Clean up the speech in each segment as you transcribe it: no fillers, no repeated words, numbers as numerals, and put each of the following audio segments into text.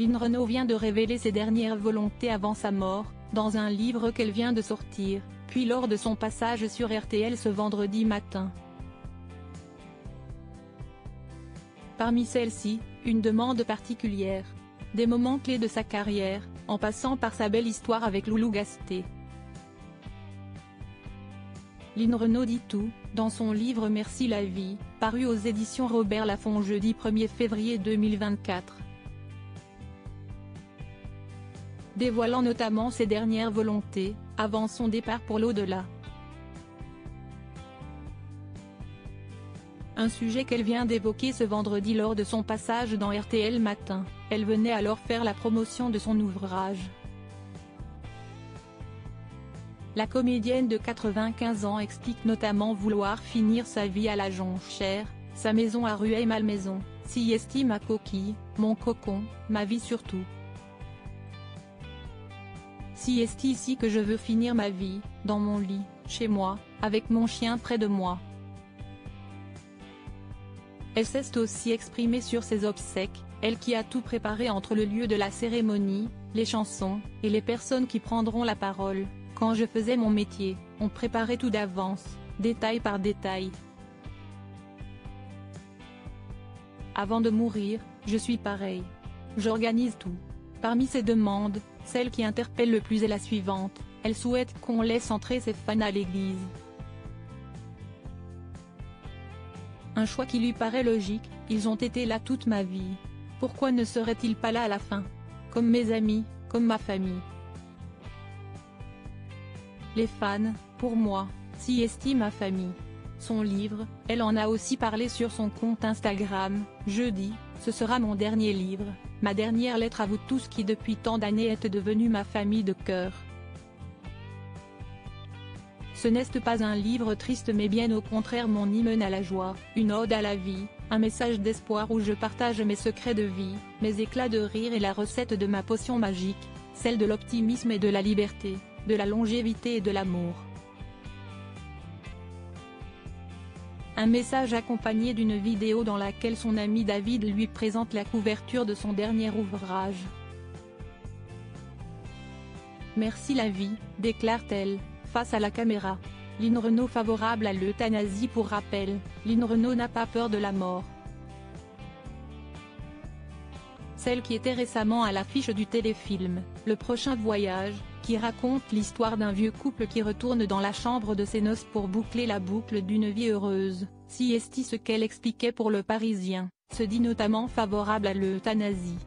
Lynn Renaud vient de révéler ses dernières volontés avant sa mort, dans un livre qu'elle vient de sortir, puis lors de son passage sur RTL ce vendredi matin. Parmi celles-ci, une demande particulière. Des moments clés de sa carrière, en passant par sa belle histoire avec Loulou Gasté. Lynn Renaud dit tout, dans son livre Merci la vie, paru aux éditions Robert Laffont jeudi 1er février 2024. Dévoilant notamment ses dernières volontés, avant son départ pour l'au-delà. Un sujet qu'elle vient d'évoquer ce vendredi lors de son passage dans RTL Matin, elle venait alors faire la promotion de son ouvrage. La comédienne de 95 ans explique notamment vouloir finir sa vie à la Jonchère, sa maison à Rueil-Malmaison, s'y estime ma coquille, mon cocon, ma vie surtout. Si est ici que je veux finir ma vie, dans mon lit, chez moi, avec mon chien près de moi. Elle s'est aussi exprimée sur ses obsèques, elle qui a tout préparé entre le lieu de la cérémonie, les chansons, et les personnes qui prendront la parole. Quand je faisais mon métier, on préparait tout d'avance, détail par détail. Avant de mourir, je suis pareil. J'organise tout. Parmi ses demandes, celle qui interpelle le plus est la suivante, elle souhaite qu'on laisse entrer ses fans à l'église. Un choix qui lui paraît logique, ils ont été là toute ma vie. Pourquoi ne seraient-ils pas là à la fin? Comme mes amis, comme ma famille. Les fans, pour moi, s'y estiment ma famille. Son livre, elle en a aussi parlé sur son compte Instagram, jeudi, ce sera mon dernier livre, ma dernière lettre à vous tous qui depuis tant d'années êtes devenus ma famille de cœur. Ce n'est pas un livre triste mais bien au contraire mon hymne à la joie, une ode à la vie, un message d'espoir où je partage mes secrets de vie, mes éclats de rire et la recette de ma potion magique, celle de l'optimisme et de la liberté, de la longévité et de l'amour. Un message accompagné d'une vidéo dans laquelle son ami David lui présente la couverture de son dernier ouvrage. Merci la vie, déclare-t-elle, face à la caméra. Lynn Renaud favorable à l'euthanasie. Pour rappel, Lynn Renaud n'a pas peur de la mort. Celle qui était récemment à l'affiche du téléfilm, Le prochain voyage, qui raconte l'histoire d'un vieux couple qui retourne dans la chambre de ses noces pour boucler la boucle d'une vie heureuse, si est ce qu'elle expliquait pour Le Parisien, se dit notamment favorable à l'euthanasie.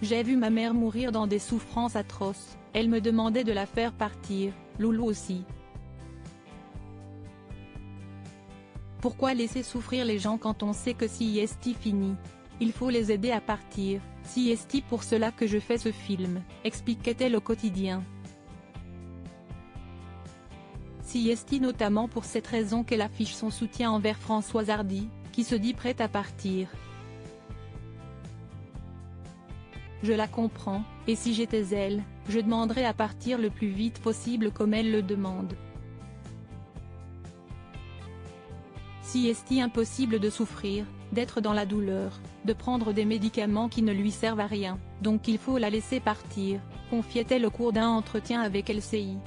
J'ai vu ma mère mourir dans des souffrances atroces, elle me demandait de la faire partir, Loulou aussi. Pourquoi laisser souffrir les gens quand on sait que si est fini? Il faut les aider à partir, si est pour cela que je fais ce film, expliquait-elle au quotidien. Si est notamment pour cette raison qu'elle affiche son soutien envers Françoise Hardy, qui se dit prête à partir. Je la comprends, et si j'étais elle, je demanderais à partir le plus vite possible comme elle le demande. Si est impossible de souffrir, d'être dans la douleur, de prendre des médicaments qui ne lui servent à rien, donc il faut la laisser partir, confiait-elle au cours d'un entretien avec LCI.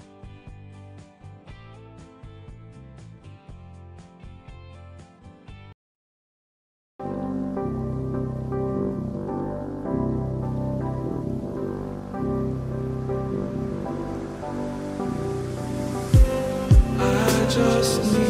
Just need